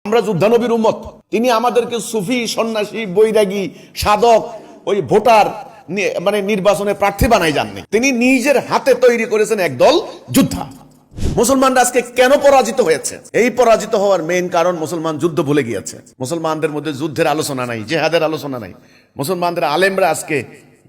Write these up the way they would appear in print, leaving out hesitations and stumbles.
আমরা যুদ্ধানবীর উম্মত। তিনি আমাদেরকে সুফি, সন্ন্যাসী, বৈরাগী, সাধক, ওই ভোটার মানে নির্বাচনে প্রার্থী বানাই যাননি। তিনি নিজের হাতে তৈরি করেছেন একদল যোদ্ধা। মুসলমানরা আজকে কেন পরাজিত হয়েছে? এই পরাজিত হওয়ার মেইন কারণ মুসলমান যুদ্ধ ভুলে গিয়েছে। মুসলমানদের মধ্যে যুদ্ধের আলোচনা নাই, জেহাদের আলোচনা নাই। মুসলমানদের আলেমরা আজকে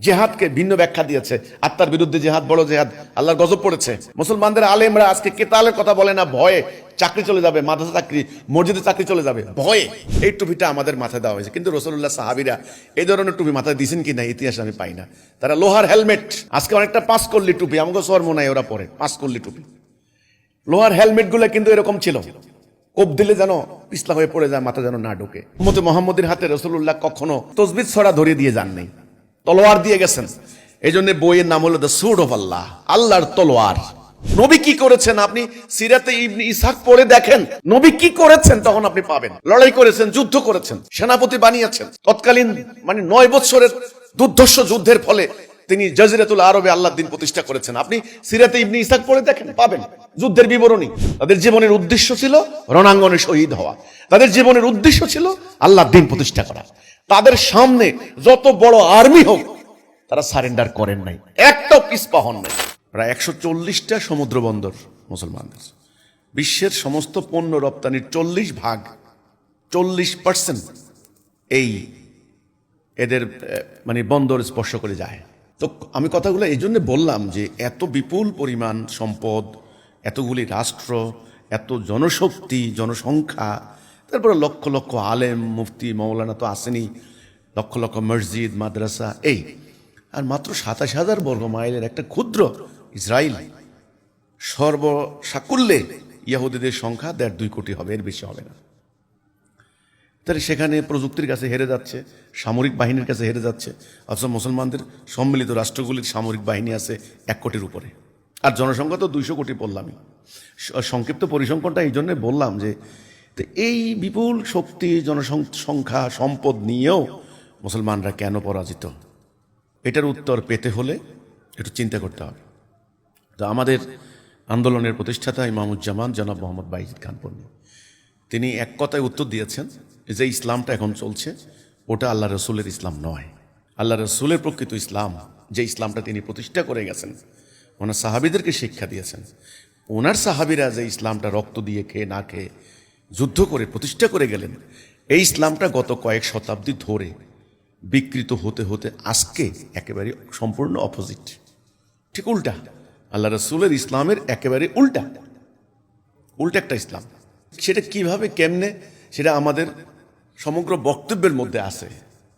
জেহাদকে ভিন্ন ব্যাখ্যা দিয়েছে। আত্মার বিরুদ্ধে জেহাদ বড় জেহাদ, আল্লাহর গজব পড়েছে। মুসলমানদের আলেমরা আজকে কেতালের কথা বলে না, ভয়ে চাকরি চলে যাবে, মাদ্রাসা চাকরি, মসজিদে চাকরি চলে যাবে, ভয়ে। এই টুপিটা আমাদের মাথায় দেওয়া হয়েছে, কিন্তু রাসূলুল্লাহ, সাহাবীরা এই ধরনের টুপি মাথায় দিয়েছেন কি না ইতিহাসে আমি পাই না। তারা লোহার হেলমেট, আজকে অনেকটা 5 কল্লি টুপি, আমাকে শর্ম নাই, ওরা পরে 5 কল্লি টুপি। লোহার হেলমেট গুলো কিন্তু এরকম ছিল, কোপ দিলে যেন পিছলা হয়ে পড়ে যায়, মাথা যেন না ঢোকে। উম্মতে মুহাম্মদের হাতে রাসূলুল্লাহ কখনো তসবিহ ছড়া ধরিয়ে দিয়ে যান নাই, তলোয়ার দিয়ে গেছেন। এই জন্য বইয়ের নাম হলো দ্য সোর্ড অফ আল্লাহ, আল্লাহর তলোয়ার। নবী কি করেছেন আপনি সিরাতে ইবনে ইসহাক পড়ে দেখেন, নবী কি করেছেন তখন আপনি পাবেন। লড়াই করেছেন, যুদ্ধ করেছেন, সেনাপতি বানিয়েছেন। তৎকালীন 9 বছরের দুর্ধর্ষ যুদ্ধের ফলে তিনি জাজিরাতুল আরবে আল্লাহর দ্বীন প্রতিষ্ঠা করেছেন। আপনি সিরাতে ইবনে ইসহাক পড়ে দেখেন, পাবেন যুদ্ধের বিবরণী। তাদের জীবনের উদ্দেশ্য ছিল রণাঙ্গনে শহীদ হওয়া, তাদের জীবনের উদ্দেশ্য ছিল আল্লাহর দ্বীন প্রতিষ্ঠা করা। তাদের সামনে যত বড় আর্মি হোক, তারা সারেন্ডার করেন নাই, একটাও পিছপা হন নাই। প্রায় 140টা সমুদ্র বন্দর মুসলমানদের। বিশ্বের সমস্ত পণ্য রপ্তানির 40% এই এদের বন্দর স্পর্শ করে যায়। তো আমি কথাগুলো এই জন্য বললাম যে এত বিপুল পরিমাণ সম্পদ, এতগুলি রাষ্ট্র, এত জনশক্তি, জনসংখ্যা, তারপরে লক্ষ লক্ষ আলেম, মুফতি, মৌলানা তো আসেনি, লক্ষ লক্ষ মসজিদ, মাদ্রাসা, এই আর মাত্র 27,000 বর্গ মাইলের একটা ক্ষুদ্র ইসরায়েল। সর্বসাকুল্যে ইহুদিদের সংখ্যা 1.5-2 কোটি হবে, এর বেশি হবে না। তাহলে সেখানে প্রযুক্তির কাছে হেরে যাচ্ছে, সামরিক বাহিনীর কাছে হেরে যাচ্ছে। অথচ মুসলমানদের সম্মিলিত রাষ্ট্রগুলির সামরিক বাহিনী আছে 1 কোটির উপরে, আর জনসংখ্যা তো 200 কোটি বললামই। সংক্ষিপ্ত পরিসংখ্যানটা এই জন্য বললাম যে এই বিপুল শক্তি, জনসংখ্যা, সম্পদ নিয়েও মুসলমানরা কেন পরাজিত, এটার উত্তর পেতে হলে একটু চিন্তা করতে হবে। তো আমাদের আন্দোলনের প্রতিষ্ঠাতা ইমামুজ্জামান জনাব মোহাম্মদ বাইজিদ খান পন্নী, তিনি এক কথায় উত্তর দিয়েছেন যে ইসলামটা এখন চলছে ওটা আল্লাহ রসুলের ইসলাম নয়। আল্লাহ রসুলের প্রকৃত ইসলাম, যে ইসলামটা তিনি প্রতিষ্ঠা করে গেছেন, ওনার সাহাবীদেরকে শিক্ষা দিয়েছেন, ওনার সাহাবীরা যে ইসলামটা রক্ত দিয়ে, খেয়ে না খেয়ে, যুদ্ধ করে প্রতিষ্ঠা করে গেলেন, এই ইসলামটা গত কয়েক শতাব্দী ধরে বিকৃত হতে হতে আজকে একেবারে সম্পূর্ণ অপোজিট, ঠিক উল্টা। আল্লাহ রসুলের ইসলামের একেবারে উল্টা একটা ইসলাম। সেটা কিভাবে, কেমনে, সেটা আমাদের সমগ্র বক্তব্যের মধ্যে আছে।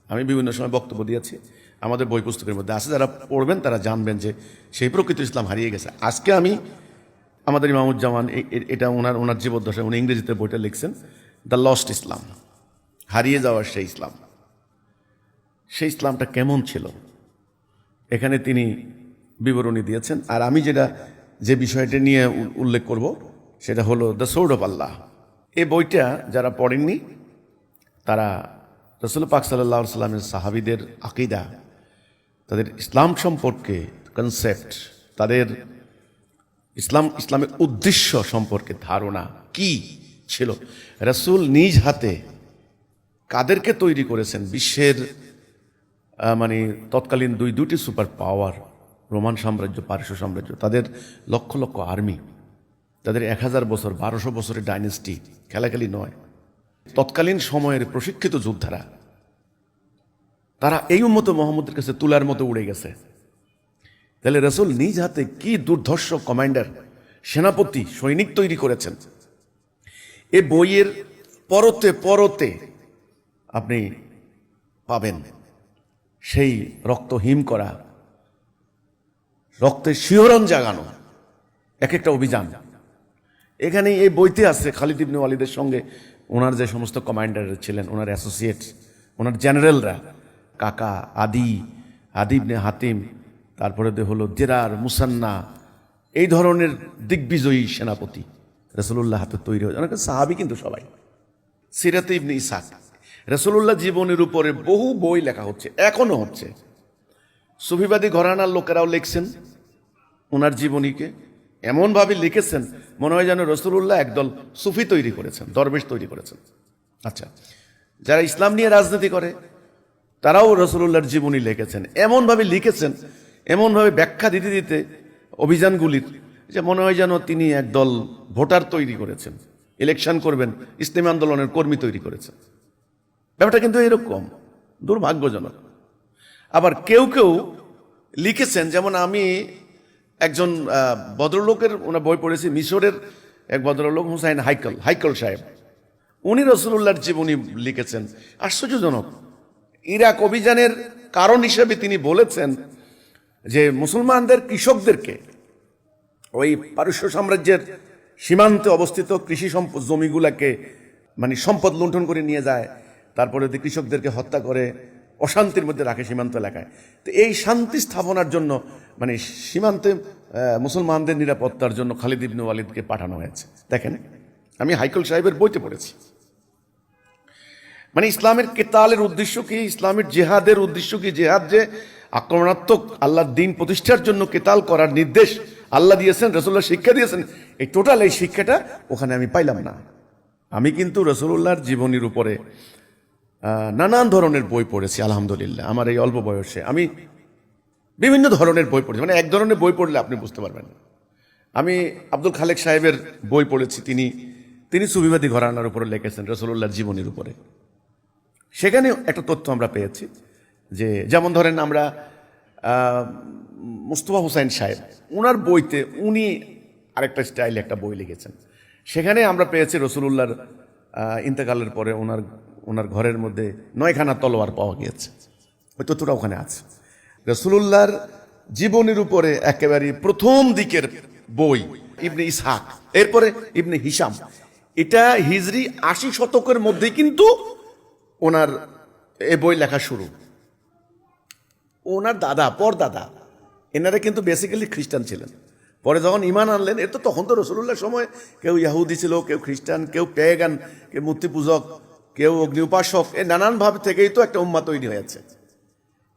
আমি বিভিন্ন সময় বক্তব্য দিয়েছি, আমাদের বই পুস্তকের মধ্যে আছে। যারা পড়বেন তারা জানবেন যে সেই প্রকৃত ইসলাম হারিয়ে গেছে। আজকে আমি আমাদের ইমামুজ্জামান, এটা ওনার জীবদ্দশায় উনি ইংরেজিতে বইটা লিখছেন, দ্য লস্ট ইসলাম, হারিয়ে যাওয়ার সেই ইসলাম। সেই ইসলামটা কেমন ছিল এখানে তিনি বিবরণী দিয়েছেন। আর আমি যে বিষয়টা নিয়ে উল্লেখ করব সেটা হলো দ্য সোর্ড অফ আল্লাহ। এই বইটা যারা পড়েননি তারা রাসূল পাক সাল্লাল্লাহু আলাইহি সাল্লামের সাহাবীদের আকীদা, তাদের ইসলাম সম্পর্কে কনসেপ্ট, তাদের ইসলামের উদ্দেশ্য সম্পর্কে ধারণা কি ছিল, রাসূল নিজ হাতে কাদেরকে তৈরি করেছেন, বিশ্বের তৎকালীন দুটি সুপার পাওয়ার, রোমান সাম্রাজ্য, পারস্য সাম্রাজ্য, তাদের লক্ষ লক্ষ আর্মি, তাদের 1000 বছর, 1200 বছরের ডাইনেস্টি, খেলাখেলি নয়। তৎকালীন সময়ের প্রশিক্ষিত যোদ্ধারা, তারা এই উম্মতে মুহাম্মদের কাছে তুলার মতো উড়ে গেছে। তাহলে রাসূল নিজ হাতে কি দুর্ধর্ষ কমান্ডার, সেনাপতি, সৈনিক তৈরি করেছেন। এ বইয়ের পরতে পরতে আপনি পাবেন সেই রক্ত হিম করা, রক্তের শিহরণ জাগানো এক একটা অভিযান। এখানে এই বইতে আছে খালিদ ইবনে ওয়ালিদের সঙ্গে ওনার যে সমস্ত কমান্ডার ছিলেন, ওনার অ্যাসোসিয়েট, ওনার জেনারেলরা, কাকা, আদি ইবনে হাতিম, তারপরে হলো জেরার, মুসান্না, এই ধরনের দিগ্বিজয়ী সেনাপতি রাসূলুল্লাহ হাতে তৈরি হয়েছে। অনেক সাহাবী কিন্তু সবাই। সিরাতে ইবনে ইসহাক, রাসূলুল্লাহ জীবনের উপরে বহু বই লেখা হচ্ছে, এখনো হচ্ছে। সুফিবাদী ঘরানার লোকেরাও লিখছেন ওনার জীবনীকে, এমনভাবে লিখেছেন মনে হয় যেন রাসূলুল্লাহ একদল সুফি তৈরি করেছেন, দরবেশ তৈরি করেছেন। আচ্ছা, যারা ইসলাম নিয়ে রাজনীতি করে তারাও রাসূলুল্লাহর জীবনী লিখেছেন, এমনভাবে লিখেছেন, এমনভাবে ব্যাখ্যা দিতে দিতে অভিযানগুলির, যে মনে হয় যেন তিনি একদল ভোটার তৈরি করেছেন, ইলেকশন করবেন, ইসলামী আন্দোলনের কর্মী তৈরি করেছেন। ব্যাপারটা কিন্তু এরকম দুর্ভাগ্যজনক। আবার কেউ কেউ লিখেছেন, যেমন আমি একজন ভদ্রলোকের ওনার বই পড়েছি, মিশরের এক ভদ্রলোক হুসাইন হাইকল সাহেব, উনি রাসূলুল্লাহর জীবনী লিখেছেন। আশ্চর্যজনক, ইরাক অভিযানের কারণ হিসেবে তিনি বলেছেন যে মুসলমানদের কৃষকদেরকে ওই পারস্য সাম্রাজ্যের সীমান্তে অবস্থিত কৃষি সম্পদ জমিগুলাকে মানে সম্পদ লুণ্ঠন করে নিয়ে যায়, তারপরে কৃষকদেরকে হত্যা করে অশান্তির মধ্যে রাখে সীমান্ত এলাকায়। তো এই শান্তি স্থাপনার জন্য মানে সীমান্তে মুসলমানদের নিরাপত্তার জন্য খালিদ ইবনে ওয়ালিদকে পাঠানো হয়েছে। দেখেন, আমি হাইকল সাহেবের বইতে পড়েছি। মানে ইসলামের কেতালের উদ্দেশ্য কি, ইসলামের জেহাদের উদ্দেশ্য কি, জেহাদ যে আক্রমণাত্মক আল্লাহর দ্বীন প্রতিষ্ঠার জন্য কেতাল করার নির্দেশ আল্লাহ দিয়েছেন, রাসূলুল্লাহ শিক্ষা দিয়েছেন, এই টোটাল এই শিক্ষাটা ওখানে আমি পাইলাম না। আমি কিন্তু রাসূলুল্লাহর জীবনীর উপরে নানান ধরনের বই পড়েছি আলহামদুলিল্লাহ। আমার এই অল্প বয়সে আমি বিভিন্ন ধরনের বই পড়েছি, মানে এক ধরনের বই পড়লে আপনি বুঝতে পারবেন। আমি আব্দুল খালেক সাহেবের বই পড়েছি, তিনি সুফিবাদী ঘরানার উপরে লিখেছেন রাসূলুল্লাহর জীবনীর উপরে। সেখানে একটা তথ্য আমরা পেয়েছি যে, যেমন ধরেন আমরা মুস্তফা হুসাইন সাহেব, ওনার বইতে উনি আরেকটা স্টাইলে একটা বই লিখেছেন। সেখানে আমরা পেয়েছি রাসূলুল্লাহর ইন্তেকালের পরে ওনার ঘরের মধ্যে 9খানা তলোয়ার পাওয়া গিয়েছে। ওই তথ্যটা ওখানে আছে। রাসূলুল্লাহর জীবনীর উপরে একেবারে প্রথম দিকের বই ইবনে ইসহাক, এরপরে ইবনে হিশাম, এটা হিজরি 80 শতকের মধ্যেই কিন্তু ওনার এ বই লেখা শুরু। ওনার দাদা পরদাদা এনারা কিন্তু বেসিক্যালি খ্রিস্টান ছিলেন। পরে যখন ঈমান আনলেন, এর তো তখন তো রাসূলুল্লাহর সময় কেউ ইহুদি ছিল, কেউ খ্রিস্টান, কেউ পেগান, কেউ মূর্তি পূজক, কেউ অগ্নি উপাসক, এই নানানভাবে থেকেই তো একটা উম্মাহ তৈরি হয়েছে।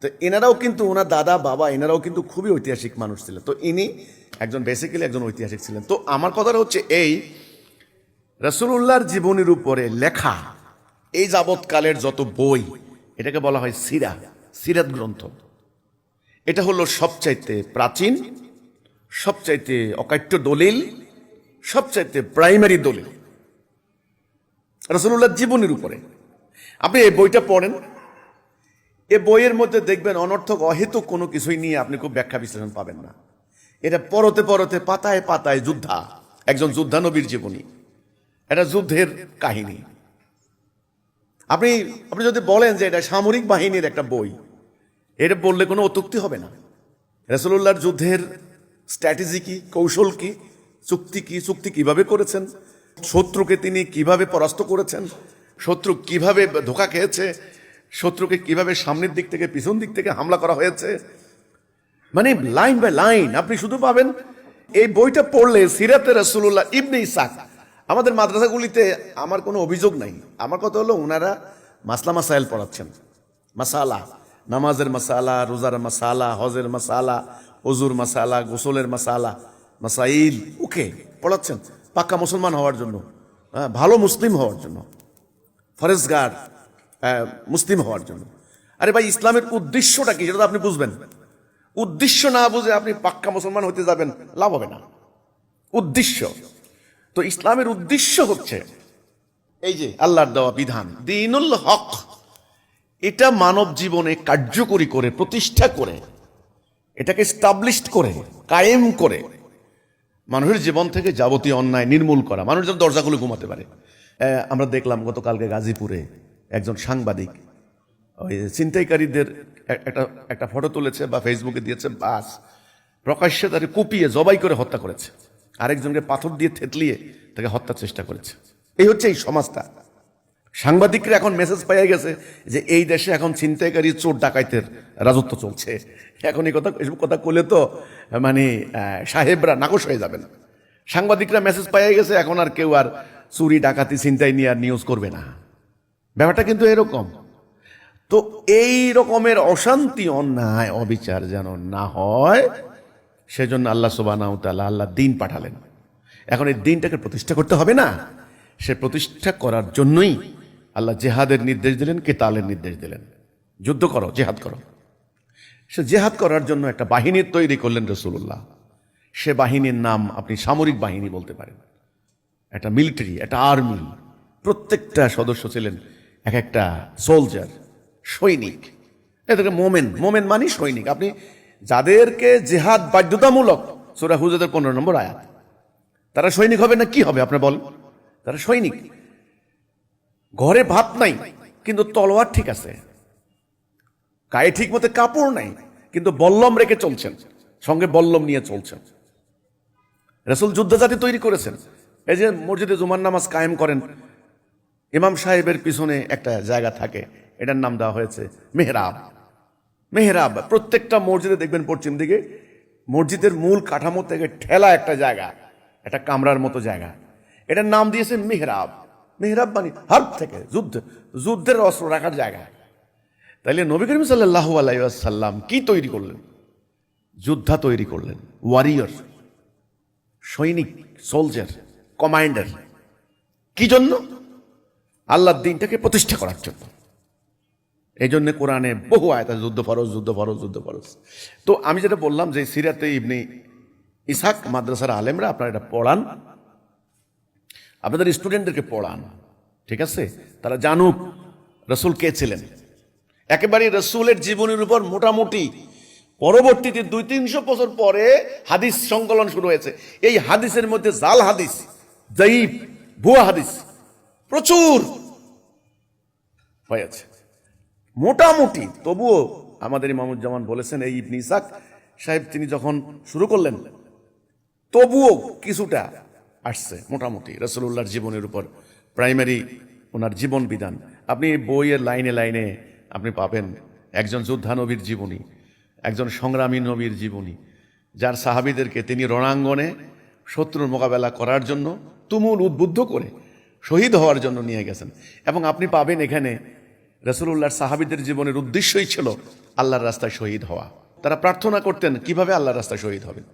তো এনারাও কিন্তু ওনার দাদা বাবা এনারাও কিন্তু খুবই ঐতিহাসিক মানুষ ছিলেন। তো ইনি বেসিক্যালি একজন ঐতিহাসিক ছিলেন। তো আমার কথাটা হচ্ছে এই, রাসূলুল্লাহর জীবনীর উপরে লেখা এই যাবৎকালের যত বই, এটাকে বলা হয় সিরাত গ্রন্থ। এটা হলো সবচাইতে প্রাচীন, সবচাইতে অকাট্য দলিল, সবচাইতে প্রাইমারি দলিল রাসূলুল্লাহর জীবনীর উপরে। আপনি এই বইটা পড়েন, এ বইয়ের মধ্যে দেখবেন অনর্থক অহেতুক কোনো কিছুই নিয়ে আপনি খুব ব্যাখ্যা বিশ্লেষণ পাবেন না। এটা পরতে পরতে পাতায় পাতায় একজন যোদ্ধানবীর জীবনী, এটা যুদ্ধের কাহিনী। আপনি যদি বলেন যে এটা সামরিক বাহিনীর একটা বই, এটা বললে কোনো অত্যুক্তি হবে না। রাসূলুল্লাহর যুদ্ধের স্ট্র্যাটেজি কি, কৌশল কি, চুক্তি কিভাবে করেছেন, শত্রুকে তিনি কিভাবে পরাস্ত করেছেন, শত্রু কিভাবে ধোঁকা খেয়েছে, শত্রুকে কিভাবে সামনের দিক থেকে পিছন দিক থেকে হামলা করা হয়েছে, মানে লাইন বাই লাইন আপনি শুধু পাবেন। এই বইটা পড়লে সিরাতে রাসূলুল্লাহ ইবনে ইসহাক, আমাদের মাদ্রাসাগুলিতে আমার কোনো অভিযোগ নাই, আমার কথা হলো ওনারা মাসলা মাসাইল পড়াচ্ছেন, মাসালা, নামাজের মাসালা, রোজার মাসালা, হজের মাসালা, ওজুর মাসালা, গোসলের মাসালা, মাসাইল ওকে পড়াচ্ছেন পাক্কা মুসলমান হওয়ার জন্য, ভালো মুসলিম হওয়ার জন্য, ফরেজগার মুসলিম হওয়ার জন্য। আরে ভাই, ইসলামের উদ্দেশ্যটা কি সেটা তো আপনি বুঝবেন। উদ্দেশ্য না বুঝে আপনি পাক্কা মুসলমান হতে যাবেন, লাভ হবে না। উদ্দেশ্য তো, ইসলামের উদ্দেশ্য হচ্ছে এই যে আল্লাহর দেওয়া বিধান, দ্বীনুল হক, এটা মানব জীবনে কার্যকরী করে, প্রতিষ্ঠা করে, এটাকে স্টাবলিশড করে, কায়েম করে মানুষের জীবন থেকে যাবতীয় অন্যায় নির্মূল করা, মানুষ যেন দরজাগুলো ঘুমাতে পারে। আমরা দেখলাম গতকালকে গাজীপুরে একজন সাংবাদিক ওই ছিনতাইকারীদের একটা ফটো তুলেছে বা ফেসবুকে দিয়েছে, বাস প্রকাশ্যে তাকে কুপিয়ে জবাই করে হত্যা করেছে, আরেকজনকে পাথর দিয়ে থেতলিয়ে তাকে হত্যার চেষ্টা করেছে। এই হচ্ছে এই সমাজটা। সাংবাদিকরা এখন মেসেজ পেয়ে গেছে যে এই দেশে এখন ছিনতাইকারী চোর ডাকাইতের রাজত্ব চলছে। এখন এসব কথা করলে তো মানে সাহেবরা নাকশ হয়ে যাবে না। সাংবাদিকরা মেসেজ পেয়ে গেছে, এখন আর কেউ আর চুরি ডাকাতি ছিনতাই নিয়ে আর নিউজ করবে না। ব্যাপারটা কিন্তু এরকম। তো এই রকমের অশান্তি, অন্যায়, অবিচার যেন না হয়, সেজন্য আল্লাহ সুবহানাহু ওয়া তাআলা আল্লাহ দ্বীন পাঠালেন। এখন এই দ্বীনটাকে প্রতিষ্ঠা করতে হবে না? সে প্রতিষ্ঠা করার জন্যই আল্লাহ জেহাদের নির্দেশ দিলেন, কেতালের নির্দেশ দিলেন, যুদ্ধ করো, জেহাদ করো। সে জেহাদ করার জন্য একটা বাহিনীর তৈরি করলেন রাসূলুল্লাহ। সে বাহিনীর নাম আপনি সামরিক বাহিনী বলতে পারেন, একটা মিলিটারি, একটা আর্মি। প্রত্যেকটা সদস্য ছিলেন এক একটা সোলজার, সৈনিক। এদেরকে মোমেন, মোমেন মানে সৈনিক। আপনি যাদেরকে জেহাদ বাধ্যতামূলক, সূরা হুজুরাতের 15 নম্বর আয়াত, তারা সৈনিক হবে না কি হবে আপনার বলেন? তারা সৈনিক। ঘরে ভাত নাই কিন্তু তলোয়ার ঠিক আছে, গায়ে ঠিক মতো কাপড় নাই কিন্তু বল্লম রেখে চলছেন, সঙ্গে বল্লম নিয়ে চলছেন। রাসূল যুদ্ধ জাতি তৈরি করেছেন। এই যে মসজিদে জুমার নামাজ কায়েম করেন, ইমাম সাহেবের পিছনে একটা জায়গা থাকে, এটার নাম দেওয়া হয়েছে মেহরাব। মেহরাব প্রত্যেকটা মসজিদে দেখবেন পশ্চিম দিকে মসজিদের মূল কাঠামো থেকে ঠেলা একটা জায়গা, একটা কামরার মতো জায়গা, এটার নাম দিয়েছে মেহরাব। মেহরাব মানে হার্ব থেকে, যুদ্ধের অস্ত্র রাখার জায়গা। তাইলে নবী করিম সাল্লাল্লাহু আলাইহি ওয়াসাল্লাম কি তৈরি করলেন? যোদ্ধা তৈরি করলেন, ওয়ারিয়র, সৈনিক, সোলজার, কমান্ডার। কি জন্য? আল্লাহর দ্বীনটাকে প্রতিষ্ঠা করার জন্য। এই জন্য কোরআনে বহু আয়াত আছে, যুদ্ধ ফরজ, যুদ্ধ ফরজ, যুদ্ধ ফরজ। তো আমি যেটা বললাম যে সিরাতে ইবনে ইসহাক মাদ্রাসার আলেমরা আপনারা এটা পড়ান, আপনাদের স্টুডেন্টদেরকে পড়ান, ঠিক আছে? তারা জানুক রাসূল কে ছিলেন। একেবারে রাসূলের জীবনের উপর মোটামুটি পরবর্তীতে 200-300 বছর পরে হাদিস সংকলন শুরু হয়েছে। এই হাদিসের মধ্যে জাল হাদিস, যায়িফ, ভুয়া হাদিস প্রচুর হয়েছে মোটামুটি। তবুও আমাদের ইমামুজ্জামান বলেছেন, এই ইবনে ইসহাক সাহেব তিনি যখন শুরু করলেন তবুও কিছুটা আসছে মোটামুটি রাসূলুল্লাহর জীবনের উপর, প্রাইমারি ওনার জীবন বিধান। আপনি বইয়ের লাইনে লাইনে আপনি পাবেন একজন যোদ্ধা নবীর জীবনী, একজন সংগ্রামী নবীর জীবনী, যার সাহাবীদেরকে তিনি রণাঙ্গনে শত্রুর মোকাবেলা করার জন্য তুমুল উদ্বুদ্ধ করে শহীদ হওয়ার জন্য নিয়ে গেছেন। এবং আপনি পাবেন এখানে রাসূলুল্লাহর সাহাবীদের জীবনের উদ্দেশ্যই ছিল আল্লাহর রাস্তায় শহীদ হওয়া। তারা প্রার্থনা করতেন কিভাবে আল্লাহর রাস্তায় শহীদ হবেন।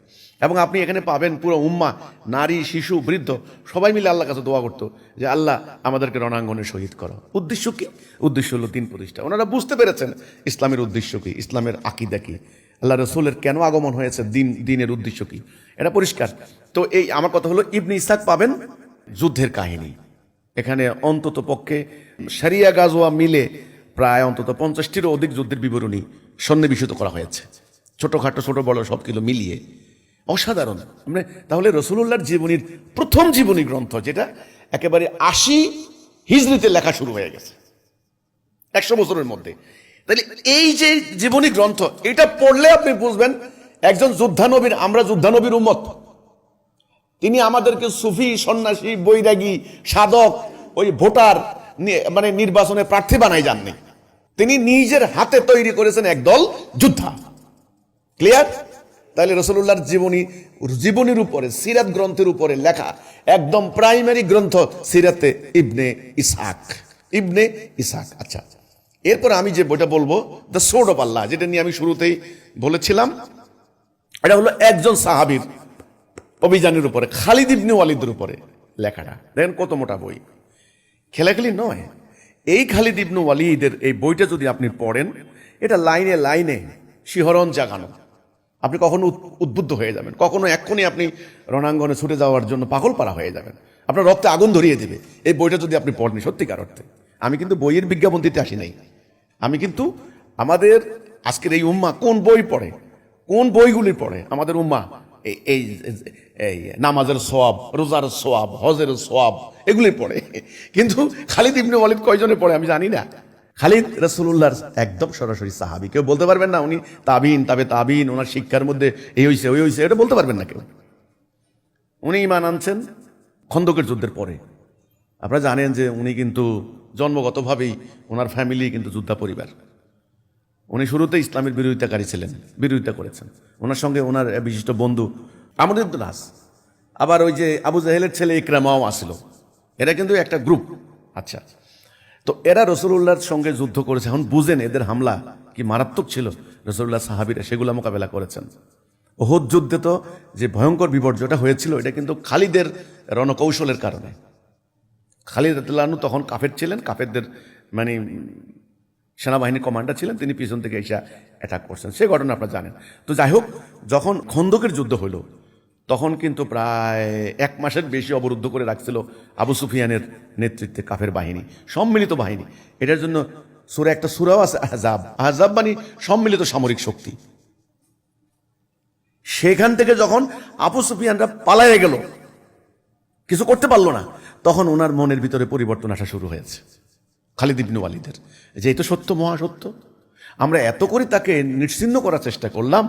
এবং আপনি এখানে পাবেন পুরো উম্মাহ, নারী, শিশু, বৃদ্ধ সবাই মিলে আল্লাহর কাছে দোয়া করতো যে আল্লাহ আমাদেরকে রণাঙ্গনে শহীদ করো। উদ্দেশ্য কি? উদ্দেশ্য হলো দিন প্রতিষ্ঠা। ওনারা বুঝতে পেরেছেন ইসলামের উদ্দেশ্য কি, ইসলামের আকীদা কি, আল্লাহ রসুলের কেন আগমন হয়েছে, দিনের উদ্দেশ্য কি, এটা পরিষ্কার। তো এই আমার কথা হলো ইবনে ইসহাক পাবেন যুদ্ধের কাহিনী। এখানে অন্তত পক্ষে শরিয়া গাজওয়া মিলে প্রায় অন্তত 50টিরও অধিক যুদ্ধের বিবরণী সন্নিবেশিত করা হয়েছে, ছোটখাটো ছোট বড় সবগুলো মিলিয়ে। অসাধারণ। মানে তাহলে রাসূলুল্লাহর জীবনীর প্রথম জীবনী গ্রন্থ, যেটা একেবারে 80 হিজরিতে লেখা শুরু হয়ে গেছে 100 বছরের মধ্যে। তাহলে এই যে জীবনী গ্রন্থ, এটা পড়লে আপনি বুঝবেন একজন যোদ্ধানবীর, আমরা যোদ্ধানবীর উম্মত। তিনি আমাদেরকে সুফি, সন্ন্যাসী, বৈরাগী, সাধক, ওই ভোটার মানে নির্বাচনে প্রার্থী বানাই যাননি। তিনি নিজের হাতে তৈরি করেছেন একদল যোদ্ধা। ক্লিয়ার? তাহলে রাসূলুল্লাহর জীবনীর উপরে, সিরাত গ্রন্থের উপরে লেখা একদম প্রাইমারি গ্রন্থ সিরাতে ইবনে ইসহাক। ইবনে ইসহাক। আচ্ছা, এরপর আমি যে বইটা বলবো, দ্য সোর্ড অফ আল্লাহ, যেটা নিয়ে আমি শুরুতেই বলেছিলাম, এটা হলো একজন সাহাবীর অভিযানের উপরে, খালিদ ইবনে ওয়ালিদের উপরে লেখাটা। দেখেন কত মোটা বই, খেলাখেলি নয়। এই খালিদ ইবনে ওয়ালিদের এই বইটা যদি আপনি পড়েন, এটা লাইনে লাইনে শিহরণ জাগানো। আপনি কখনো উদ্বুদ্ধ হয়ে যাবেন, কখনো এক্ষুনি আপনি রণাঙ্গনে ছুটে যাওয়ার জন্য পাগল পারা হয়ে যাবেন, আপনার রক্তে আগুন ধরিয়ে দেবে এই বইটা যদি আপনি পড়েন সত্যিকার অর্থে। আমি কিন্তু বইয়ের বিজ্ঞাপন দিতে আসি নাই, আমি কিন্তু আমাদের আজকের এই উম্মাহ কোন বই পড়ে, কোন বইগুলি পড়ে আমাদের উম্মাহ, এই নামাজের সোয়াব, রোজার সোয়াব, হজের সোয়াব, এগুলি পড়ে। কিন্তু খালিদ ইবনে ওয়ালিদ কয়জনে পড়ে আমি জানি না। খালিদ রাসূলুল্লাহর একদম সরাসরি সাহাবী, কেউ বলতে পারবেন না উনি তাবিন, তাবিন, ওনার শিক্ষার মধ্যে এই হইছে ওই হইছে, এটা বলতে পারবেন না কেউ। উনি ঈমান আনছেন খন্দকের যুদ্ধের পরে। আপনারা জানেন যে উনি কিন্তু জন্মগতভাবেই ওনার ফ্যামিলি কিন্তু যোদ্ধা পরিবার। উনি শুরুতে ইসলামের বিরোধিতাকারী ছিলেন, বিরোধিতা করেছেন। ওনার সঙ্গে ওনার বিশিষ্ট বন্ধু আমর ইবনে আস, আবার ওই যে আবু জাহেলের ছেলে ইকরামাও আসলো, এরা কিন্তু একটা গ্রুপ। আচ্ছা, তো এরা রাসূলুল্লাহর সঙ্গে যুদ্ধ করেছে। এখন বুঝেন এদের হামলা কি মারাত্মক ছিল। রাসূলুল্লাহ সাহাবীরা সেগুলো মোকাবেলা করেছেন। উহুদ যুদ্ধে তো যে ভয়ঙ্কর বিপর্যয়টা হয়েছিল, এটা কিন্তু খালিদের রণকৌশলের কারণে। খালিদ রাদিয়াল্লাহু আনহু তখন কাফের ছিলেন, কাফেরদের মানে সেনাবাহিনীর কমান্ডার ছিলেন, তিনি পিছন থেকে এসে অ্যাটাক করছেন, সে ঘটনা আপনারা জানেন। তো যাই হোক, যখন খন্দকের যুদ্ধ হলো তখন কিন্তু প্রায় 1 মাসের বেশি অবরুদ্ধ করে রাখছিল আবু সুফিয়ানের নেতৃত্বে কাফের বাহিনী, সম্মিলিত বাহিনী। এটার জন্য একটা সূরাও আছে আহজাব। আহজাব মানে সম্মিলিত সামরিক শক্তি। সেখান থেকে যখন আবু সুফিয়ানরা পালায়ে গেল, কিছু করতে পারলো না, তখন ওনার মনের ভিতরে পরিবর্তন আসা শুরু হয়েছে খালিদ ইবনে ওয়ালিদের, যে এই তো সত্য, মহাসত্য। আমরা এত করে তাকে নিশ্চিহ্ন করার চেষ্টা করলাম,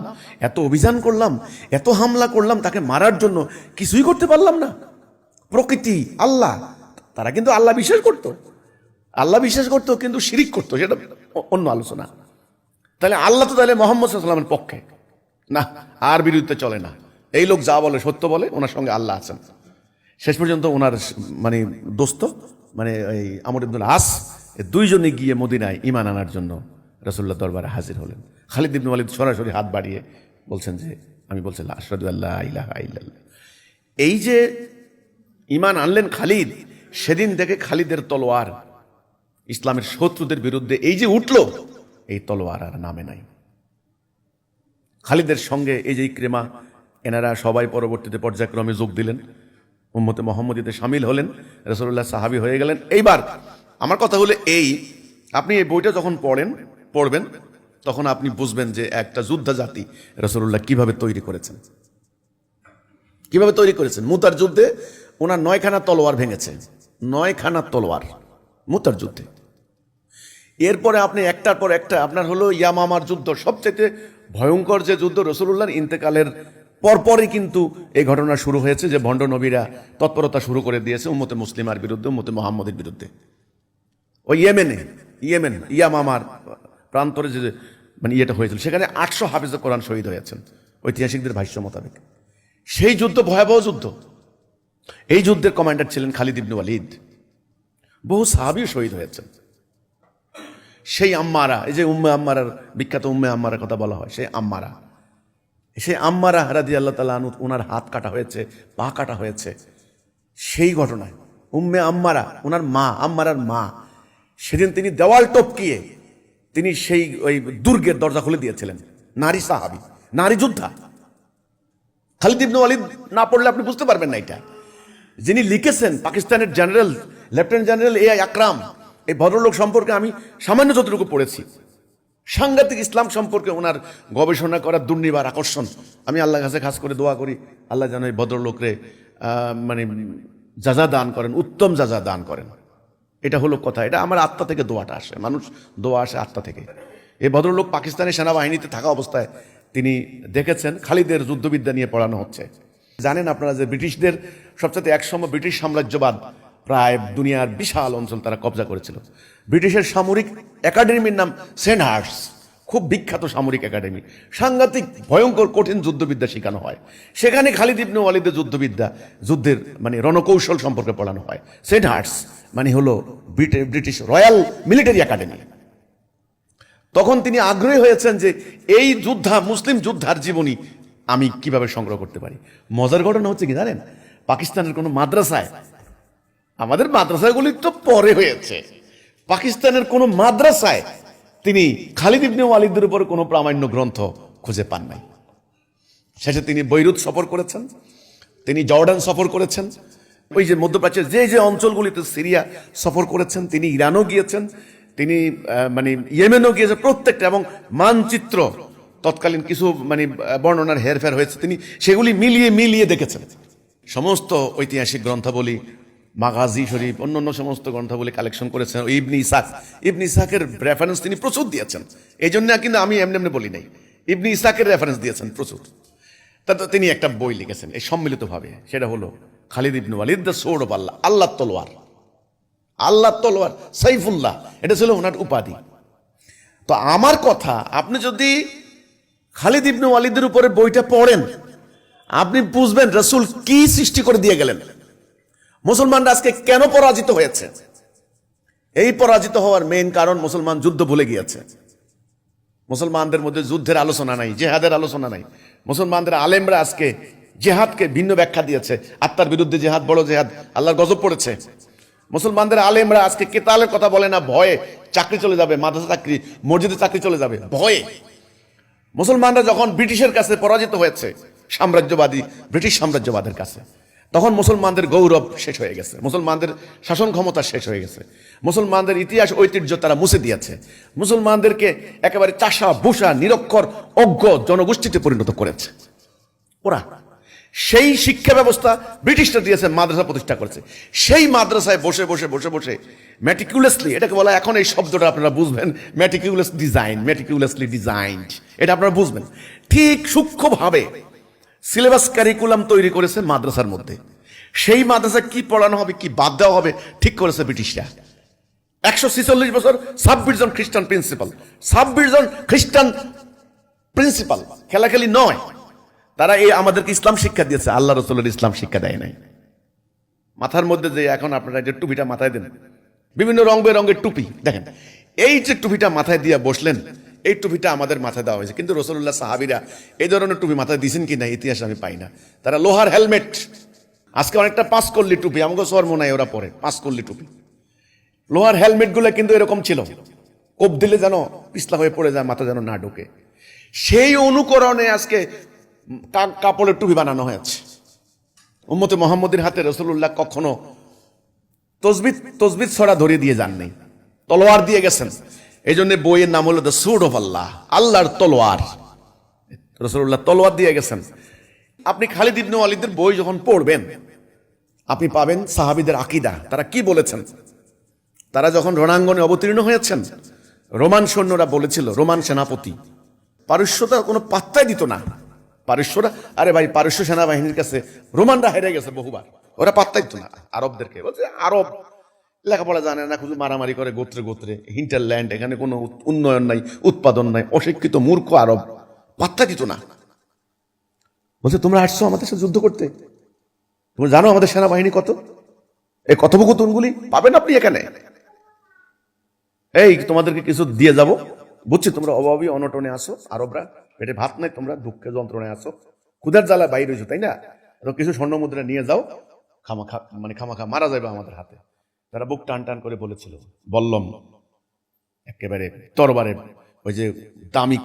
এত অভিযান করলাম, এত হামলা করলাম তাকে মারার জন্য, কিছুই করতে পারলাম না। প্রকৃতি, আল্লাহ, তারা কিন্তু আল্লাহ বিশ্বাস করত, আল্লাহ বিশ্বাস করতো, কিন্তু শিরিক করতো, সেটা অন্য আলোচনা। তাহলে আল্লাহ তো তাহলে মোহাম্মদ সাল্লাল্লাহু আলাইহি ওয়াসাল্লামের পক্ষে না, আর বিরুদ্ধে চলে না। এই লোক যা বলে সত্য বলে, ওনার সঙ্গে আল্লাহ আছেন। শেষ পর্যন্ত ওনার মানে দোস্ত মানে এই আমর ইবনুল আস, দুইজনে গিয়ে মদিনায় ঈমান আনার জন্য রাসূলুল্লাহ দরবারে হাজির হলেন। খালিদ ইবনে ওয়ালিদ সরাসরি হাত বাড়িয়ে বলছেন যে আমি বলছি আশহাদু আল্লা ইলাহা ইল্লাল্লাহ। এই যে ঈমান আনলেন খালিদ, সেদিন থেকে খালিদের তলোয়ার ইসলামের শত্রুদের বিরুদ্ধে এই যে উঠল, এই তলোয়ার আর নামে নাই। খালিদের সঙ্গে এই যে ইকরিমা, এনারা সবাই পরবর্তীতে পর্যায়ক্রমে যোগ দিলেন, উম্মতে মুহাম্মদীতে শামিল হলেন, রাসূলুল্লাহ সাহাবী হয়ে গেলেন। এইবার আমার কথা হলো এই, আপনি এই বইটা যখন পড়বেন তখন আপনি বুঝবেন যে একটা যোদ্ধা জাতি রাসূলুল্লাহ কিভাবে তৈরি করেছেন, কিভাবে তৈরি করেছেন। মুতার যুদ্ধে ওনার 9খানা তলোয়ার ভেঙেছে, 9খানা তলোয়ার মুতার যুদ্ধে। এরপরে আপনি একটার পর একটা, আপনার হলো ইয়ামামার যুদ্ধ, সবচেয়ে ভয়ঙ্কর যে যুদ্ধ, রাসূলুল্লাহর ইন্তেকালের পরপরই কিন্তু এই ঘটনা শুরু হয়েছে, যে ভণ্ড নবীরা তৎপরতা শুরু করে দিয়েছে উম্মতে মুসলিমার বিরুদ্ধে, উম্মতে মুহাম্মদের বিরুদ্ধে। ওই ইয়েমেন ইয়ামামার প্রান্তরে যে মানে ইয়েটা হয়েছিল, সেখানে 800 হাফেজে কোরআন শহীদ হয়েছেন ঐতিহাসিকদের ভাষ্য মোতাবেক। সেই যুদ্ধ ভয়াবহ যুদ্ধ। এই যুদ্ধের কমান্ডার ছিলেন খালিদ ইবনে ওয়ালিদ। বহু সাহাবীও শহীদ হয়েছেন। সেই আম্মারা, এই যে উম্মে আম্মারার বিখ্যাত উম্মে আম্মারার কথা বলা হয়, সেই আম্মারা রাদিয়াল্লাহু তাআলা আনহু, ওনার হাত কাটা হয়েছে, পা কাটা হয়েছে। সেই ঘটনায় উম্মে আম্মারা, ওনার মা, আম্মারার মা, সেদিন তিনি দেওয়াল টপকিয়ে তিনি সেই ওই দুর্গের দরজা খুলে দিয়েছিলেন। নারী সাহাবী, নারী যোদ্ধা। খালিদ ইবনে ওয়ালিদ না পড়লে আপনি বুঝতে পারবেন না এটা। যিনি লিখেছেন পাকিস্তানের জেনারেল, লেফটেন্যান্ট জেনারেল এ আকরাম, এই ভদ্রলোক সম্পর্কে আমি সামান্য যতটুকু পড়েছি, সাংঘাতিক ইসলাম সম্পর্কে ওনার গবেষণা করার দুর্নিবার আকর্ষণ। আমি আল্লাহর কাছে খাস করে দোয়া করি, আল্লাহ যেন এই ভদ্রলোকরে মানে যাজা দান করেন, উত্তম যাজা দান করেন। এটা হলো কথা, এটা আমার আত্মা থেকে দোয়াটা আসে, মানুষ দোয়া আসে আত্মা থেকে। এই ভদ্রলোক পাকিস্তানের সেনাবাহিনীতে থাকা অবস্থায় তিনি দেখেছেন খালিদের যুদ্ধবিদ্যা নিয়ে পড়ানো হচ্ছে। জানেন আপনারা যে ব্রিটিশদের সবচেয়ে একসময় ব্রিটিশ সাম্রাজ্যবাদ প্রায় দুনিয়ার বিশাল অঞ্চল তারা কবজা করেছিল। ব্রিটিশের সামরিক একাডেমির নাম সেন্ট হার্টস, খুব বিখ্যাত সামরিক একাডেমি। সাংঘাতিক ভয়ঙ্কর কঠিন যুদ্ধবিদ্যা শেখানো হয় সেখানে। খালিদ ইবনে ওয়ালিদের যুদ্ধবিদ্যা, যুদ্ধের মানে রণকৌশল সম্পর্কে পড়ানো হয়। সেন্ট হার্টস মানে হলো ব্রিটিশ রয়্যাল মিলিটারি একাডেমি। তখন তিনি আগ্রহী হয়েছেন যে এই যোদ্ধা, মুসলিম যোদ্ধার জীবনী আমি কিভাবে সংগ্রহ করতে পারি। মজার ঘটনা হচ্ছে কি জানেন, পাকিস্তানের কোনো মাদ্রাসায়, আমাদের মাদ্রাসাগুলি তো পরে হয়েছে, পাকিস্তানের কোনো মাদ্রাসায় তিনি খালিদ ইবনে ওয়ালিদের উপর কোনো প্রামাণ্য গ্রন্থ খুঁজে পান নাই। শেষে তিনি বৈরুত সফর করেছেন, তিনি জর্ডান সফর করেছেন, ওই যে মধ্যপ্রাচ্যের যে যে অঞ্চলগুলিতে, সিরিয়া সফর করেছেন, তিনি ইরানও গিয়েছেন, তিনি মানে ইয়েমেনও গিয়েছেন, প্রত্যেকটা, এবং মানচিত্র তৎকালীন কিছু মানে বর্ণনার হেরফের হয়েছে, তিনি সেগুলি মিলিয়ে দেখেছেন। সমস্ত ঐতিহাসিক গ্রন্থাবলী, মাগাজি শরীফ, অন্যান্য সমস্ত গ্রন্থাবলী কালেকশন করেছেন। ইবনে ইসাকের রেফারেন্স তিনি প্রচুর দিয়েছেন। এই জন্য কিন্তু আমি এমনি বলি নাই, ইবনে ইসাকের রেফারেন্স দিয়েছেন প্রচুর। তা তিনি একটা বই লিখেছেন এই সম্মিলিতভাবে, সেটা হলো খালিদ ইবনে ওয়ালিদ দ্য সোর্ড অফ আল্লাহ, আল্লাহর তলোয়ার, আল্লাহর তলোয়ার, সাইফুল্লাহ, এটা ছিল ওনার উপাধি। তো আমার কথা, আপনি যদি খালিদ ইবনে ওয়ালিদের উপরে বইটা পড়েন, আপনি বুঝবেন রাসূল কি সৃষ্টি করে দিয়ে গেলেন, মুসলমানরা আজকে কেন পরাজিত হয়েছে। এই পরাজিত হওয়ার মেইন কারণ, মুসলমান যুদ্ধ ভুলে গিয়েছে। মুসলমানদের মধ্যে যুদ্ধের আলোচনা নাই, জেহাদের আলোচনা নাই। মুসলমানদের আলেমরা আজকে জেহাদকে ভিন্ন ব্যাখ্যা দিয়েছে। আত্মার বিরুদ্ধে জেহাদ বড় জেহাদ, আল্লাহর গজব পড়েছে। মুসলমানদের আলেমরা আজকে কেতালের কথা বলে না, ভয়ে চাকরি চলে যাবে, মাদ্রাসা চাকরি, মসজিদে চাকরি চলে যাবে ভয়ে। মুসলমানরা যখন ব্রিটিশের কাছে পরাজিত হয়েছে, সাম্রাজ্যবাদী ব্রিটিশ সাম্রাজ্যবাদের কাছে, তখন মুসলমানদের গৌরব শেষ হয়ে গেছে, মুসলমানদের শাসন ক্ষমতা শেষ হয়ে গেছে, মুসলমানদের ইতিহাস ঐতিহ্য তারা মুছে দিয়েছে, মুসলমানদেরকে একেবারে চাষা বুসা নিরক্ষর অজ্ঞ জনগোষ্ঠীতে পরিণত করেছে ওরা। সেই শিক্ষা ব্যবস্থা ব্রিটিশরা দিয়েছে, মাদ্রাসা প্রতিষ্ঠা করেছে। সেই মাদ্রাসায় বসে বসে বসে বসে ম্যাটিকুলাসলি, এটাকে বলা, এখন এই শব্দটা আপনারা বুঝবেন, ম্যাটিকুলাস ডিজাইন, ম্যাটিকুলাসলি ডিজাইনড, এটা আপনারা বুঝবেন। ঠিক সূক্ষ্মভাবে সিলেবাস কারিকুলাম তৈরি করেছে মাদ্রাসার মধ্যে। সেই মাদ্রাসা কি পড়ানো হবে, কি বাদ দেওয়া হবে ঠিক করেছে ব্রিটিশরা। 146 বছর 26 জন খ্রিস্টান প্রিন্সিপাল, 26 জন খ্রিস্টান প্রিন্সিপাল, খেলাখেলি নয়। তারা এই আমাদেরকে ইসলাম শিক্ষা দিয়েছে, আল্লাহ রসুলের ইসলাম শিক্ষা দেয় নাই। মাথার মধ্যে যে এখন আপনারা যে টুপিটা মাথায় দেন, বিভিন্ন রং বেরঙের টুপি, দেখেন এই যে টুপিটা মাথায় দিয়ে বসলেন, এই টুপিটা আমাদের মাথায় দেওয়া হয়েছে, কিন্তু রাসূলুল্লাহ সাহাবীরা এই ধরনের টুপি মাথায় দিয়েছেন কি না ইতিহাসে আমি পাই না। তারা লোহার হেলমেট, আজকে অনেকটা 5 কল্লি টুপি, আমাকে শর্ম নাই, ওরা পরে 5 কল্লি টুপি। লোহার হেলমেট গুলো কিন্তু এরকম ছিল, কোপ দিলে যেন পিছলা হয়ে পড়ে যায়, মাথা যেন না ঢোকে। সেই অনুকরণে আজকে কাপড়ের টুপি বানানো হয়েছে। উম্মতে মুহাম্মদের হাতে রাসূলুল্লাহ কখনো তসবিহ ছড়া ধরিয়ে দিয়ে যান নাই, তলোয়ার দিয়ে গেছেন। এই জন্য বইয়ের নাম হলো দ্য সোর্ড অফ আল্লাহ, আল্লাহর তলোয়ার। রাসূলুল্লাহ তলোয়ার দিয়ে গেছেন। আপনি খালিদ ইবনে ওয়ালিদের বই যখন পড়বেন, আপনি পাবেন সাহাবীদের আকীদা, তারা কি বলেছেন। তারা যখন রণাঙ্গনে অবতীর্ণ হয়েছেন, রোমান সৈন্যরা বলেছিল, রোমান সেনাপতি পারস্যটা কোনো পাত্তাই দিত না। পারস্যরা, আরে ভাই, পারস্য সেনাবাহিনীর কাছে রোমানরা হেরে গেছে বহুবার, ওরা পাত্তাই দিত না আরবদেরকে। বলছে আরব লেখাপড়া জানে না, শুধু মারামারি করে গোত্রে গোত্রে, হিন্টারল্যান্ড, এখানে কোনো উন্নয়ন নাই, উৎপাদন নাই, অশিক্ষিত মূর্খ আরব, পাত্তা দিত না। বলছে তোমরা আসছো আমাদের সাথে যুদ্ধ করতে, তোমরা জানো আমাদের সেনাবাহিনী কত? এই কথোপকথনগুলি পাবেন আপনি এখানে। এই তোমাদেরকে কিছু দিয়ে যাব, বুঝছি তোমরা অভাবী অনটনে আসো, আরবরা পেটে ভাত নাই, তোমরা দুঃখে যন্ত্রণায় আসো, ক্ষুধার জ্বালায় বাইরে হয়েছো, তাই না? তো কিছু স্বর্ণ মুদ্রা নিয়ে যাও, খামাখা মারা যাবে আমাদের হাতে। তারা বুক টান টান করে বলেছিল, বললাম একেবারে তরবারে ওই যে দামি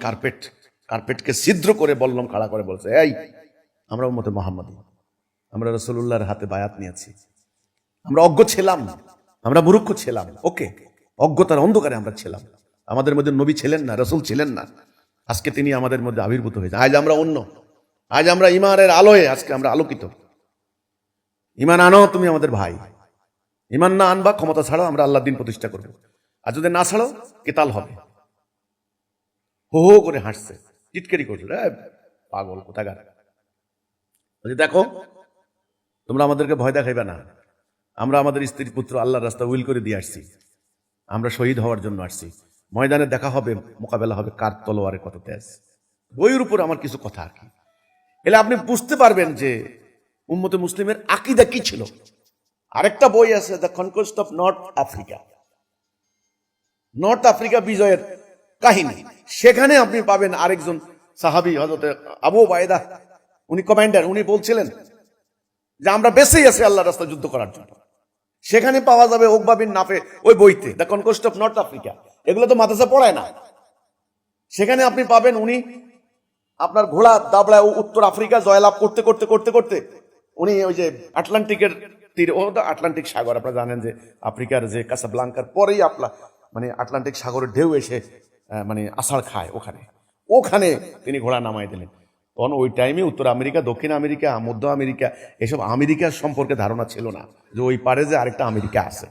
কার্পেটকে ছিদ্র করে বললাম খাড়া করে বলছে, এই আমরা উম্মতে মুহাম্মাদী, আমরা রাসূলুল্লাহর হাতে বায়াত নিয়েছি, আমরা অজ্ঞ ছিলাম, আমরা মূর্খ ছিলাম, ওকে, অজ্ঞতার অন্ধকারে আমরা ছিলাম, আমাদের মধ্যে নবী ছিলেন না, রাসূল ছিলেন না। আজকে তিনি আমাদের মধ্যে আবির্ভূত হয়েছে, আজ আমরা অন্য, আজ আমরা ইমানের আলোয়, আজকে আমরা আলোকিত। ইমান আনো, তুমি আমাদের ভাই। ইমান না আনবা, ক্ষমতা ছাড়াও আমরা আল্লাহর দিন প্রতিষ্ঠা করবো, আর যদি না ছাড়াও কেতাল হবে। হো হো করে হাসছে, টিটকারি করছে, পাগল কোথাকার। দেখো তোমরা আমাদেরকে ভয় দেখাইবে না, আমরা আমাদের স্ত্রী পুত্র আল্লাহর রাস্তা উইল করে দিয়ে আসছি, আমরা শহীদ হওয়ার জন্য আসছি। ময়দানে দেখা হবে, মোকাবেলা হবে, কার তলোয়ারে কত তেজ। বইয়ের উপর আমার কিছু কথা আর কি, এলে আপনি বুঝতে পারবেন যে উম্মতে মুসলিমের আকীদা কি ছিল। আরেকটা বই আছে, the conquest of north Africa, north Africa বিজয়ের কাহিনী। সেখানে আপনি পাবেন আরেকজন সাহাবী, হযরত আবু উবাইদা, উনি কমান্ডার, উনি বলছিলেন যে আমরা বেঁচেই আছি আল্লাহর রাস্তায় যুদ্ধ করার জন্য। সেখানে পাওয়া যাবে উকবা বিন নাফে, ওই বইতে, the conquest of north Africa. এগুলো তো মাদ্রাসা পড়ায় না। সেখানে আপনি পাবেন উনি আপনার ঘোড়া দাবড়ায় উত্তর আফ্রিকা জয়লাভ করতে করতে করতে করতে উনি ওই যে আটলান্টিকের তীরে, ও তো আটলান্টিক সাগর, আপনারা জানেন যে আফ্রিকার যে কাসাব্লাঙ্কার পরেই মানে আটলান্টিক সাগরের ঢেউ এসে মানে আষাঢ় খায়, ওখানে তিনি ঘোড়া নামাই দিলেন। তখন ওই টাইমে উত্তর আমেরিকা, দক্ষিণ আমেরিকা, মধ্য আমেরিকা, এসব আমেরিকার সম্পর্কে ধারণা ছিল না যে ওই পারে যে আরেকটা আমেরিকা আছে।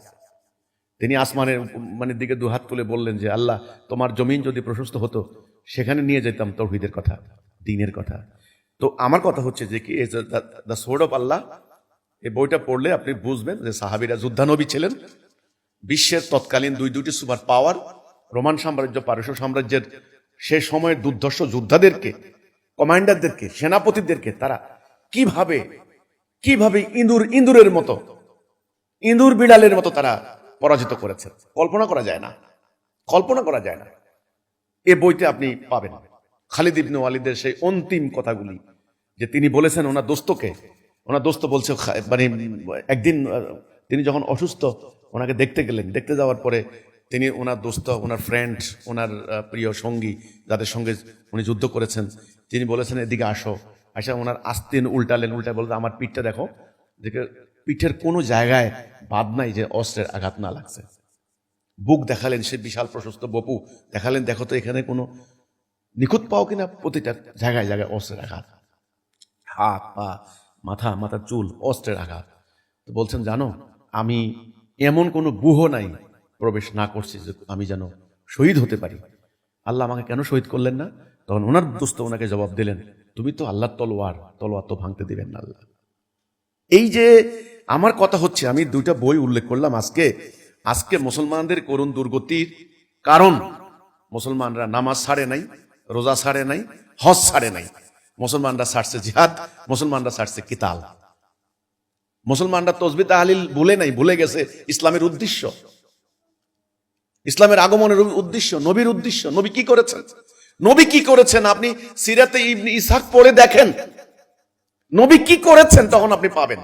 তিনি আসমানের মানে দিকে দুহাত তুলে বললেন যে আল্লাহ, তোমার জমিন যদি প্রশস্ত হতো, সেখানে নিয়ে যেতাম তাওহীদের কথা, দ্বীনের কথা। তো আমার কথা হচ্ছে যে কি, দ্য সোর্ড অফ আল্লাহ, এই বইটা পড়লে আপনি বুঝবেন যে সাহাবীরা যুদ্ধানবী ছিলেন। বিশ্বের তৎকালীন দুইটি সুপার পাওয়ার, রোমান সাম্রাজ্য, পারস্য সাম্রাজ্যের সে সময়ের দুর্ধর্ষ যোদ্ধাদেরকে, কমান্ডারদেরকে, সেনাপতিদেরকে তারা কিভাবে ইঁদুরের মতো, ইঁদুর বিড়ালের মতো তারা পরাজিত করেছে, কল্পনা করা যায় না। এ বইতে আপনি পাবেন খালিদ ইবনে ওয়ালিদের সেই অন্তিম কথাগুলি, যে তিনি বলেছেন ওনার দোস্ত বলছে, মানে একদিন তিনি যখন অসুস্থ, ওনাকে দেখতে গেলেন। দেখতে যাওয়ার পরে তিনি ওনার দোস্ত, ওনার ফ্রেন্ড, ওনার প্রিয় সঙ্গী যাদের সঙ্গে উনি যুদ্ধ করেছেন, তিনি বলেছেন এদিকে আসো। আচ্ছা, ওনার আস্তিন উল্টালেন, উল্টায় বলতে আমার পিঠটা দেখো, দেখে পিঠের কোনো জায়গায় বাদ নাই যে অস্ত্রের আঘাত না লাগছে। বুক দেখালেন, সে বিশাল প্রশস্ত বপু দেখালেন, দেখো তো এখানে কোনো নিখুঁত পাও কিনা, প্রতিটা জায়গায় জায়গায় অস্ত্রের আঘাত, হাত পা মাথার চুল অস্ত্রের আঘাত। তো বলছেন জানো, আমি এমন কোনো গুহ নাই প্রবেশ না করছি যে আমি যেন শহীদ হতে পারি। আল্লাহ আমাকে কেন শহীদ করলেন না? তখন ওনার দোস্ত ওনাকে জবাব দিলেন, তুমি তো আল্লাহর তলোয়ার তো ভাঙতে দিবেন না আল্লাহ। এই যে আমার কথা হচ্ছে, আমি দুইটা বই উল্লেখ করলাম আজকে মুসলমানদের করুণ দুর্গতির কারণ, মুসলমানরা নামাজ ছাড়ে নাই, রোজা ছাড়ে নাই, হজ ছাড়ে নাই, মুসলমানরা ছাড়ছে জিহাদ, মুসলমানরা ছাড়ছে কিতাল, মুসলমানরা তসবিহ তাহলিল ভুলে নাই, ভুলে গেছে ইসলামের উদ্দেশ্য, ইসলামের আগমনের উদ্দেশ্য, নবীর উদ্দেশ্য। নবী কি করেছেন আপনি সিরাতে ইবনে ইসহাক পড়ে দেখেন, নবী কি করেছেন তখন আপনি পাবেন।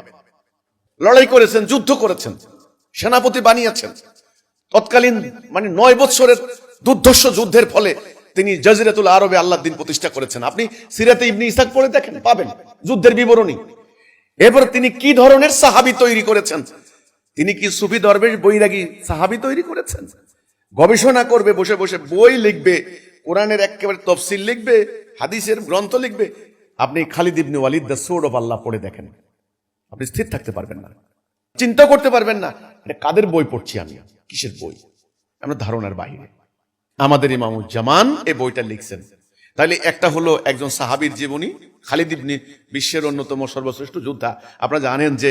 লড়াই করেছেন, যুদ্ধ করেছেন, সেনাপতি বানিয়েছেন। তৎকালীন 9 বছরের দুর্ধর্ষ যুদ্ধের ফলে তিনি জাজিরাতুল আরবে আল্লাহর দ্বীন প্রতিষ্ঠা করেছেন। আপনি সিরাতে ইবনে ইসহাক পড়ে দেখেন, পাবেন যুদ্ধের বিবরণী। এরপর তিনি কি ধরনের সাহাবী তৈরি করেছেন? তিনি কি সুফি দরবেশ বৈরাগী সাহাবী তৈরি করেছেন? গবেষণা করবে, বসে বসে বই লিখবে, কোরআনের একেবারে তফসিল লিখবে, হাদিসের গ্রন্থ লিখবে। আপনি খালিদ ইবনে ওয়ালিদ দ্য সোর্ড অফ আল্লাহ পড়ে দেখেন, আপনি স্থির থাকতে পারবেন না, চিন্তা করতে পারবেন না এটা কাদের বই পড়ছি আমি, কিসের বই, আমরা ধারণার বাইরে। আমাদের ইমামুজ্জামান এই বইটা লিখছেন। তাহলে একটা হলো একজন সাহাবীর জীবনী, খালিদ ইবনে, বিশ্বের অন্যতম সর্বশ্রেষ্ঠ যোদ্ধা। আপনারা জানেন যে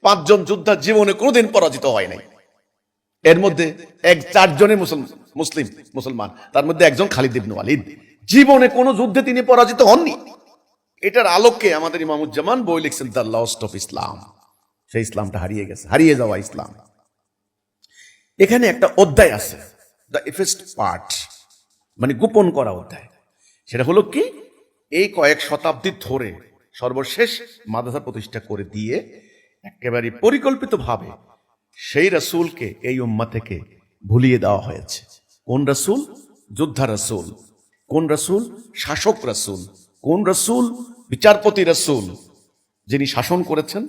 5 জন যোদ্ধা জীবনে কোনোদিন পরাজিত হয় নাই। এর মধ্যে 4 জনে মুসলমান, তার মধ্যে একজন খালিদ ইবনে ওয়ালিদ। জীবনে কোনো যুদ্ধে তিনি পরাজিত হননি। এটার আলোকে আমাদের ইমামুজ্জামান বই লিখছেন দ্য লস্ট অফ ইসলাম। সেই ইসলামটা হারিয়ে গেছে, হারিয়ে যাওয়া ইসলাম। এখানে একটা অধ্যায় আছে, দ্য এফেস্ট পার্ট, গোপন করা অধ্যায়। সেটা হলো কি, এই কয়েক শতাব্দী ধরে সর্বশেষ মাদ্রাসা প্রতিষ্ঠা করে দিয়ে একেবারে পরিকল্পিতভাবে সেই রাসূলকে এই উম্মাহ থেকে ভুলিয়ে দেওয়া হয়েছে। কোন রাসূল? যোদ্ধা রাসূল। কোন রাসূল? শাসক রাসূল। কোন রাসূল? বিচারপতি রাসূল। যিনি শাসন করেছেন,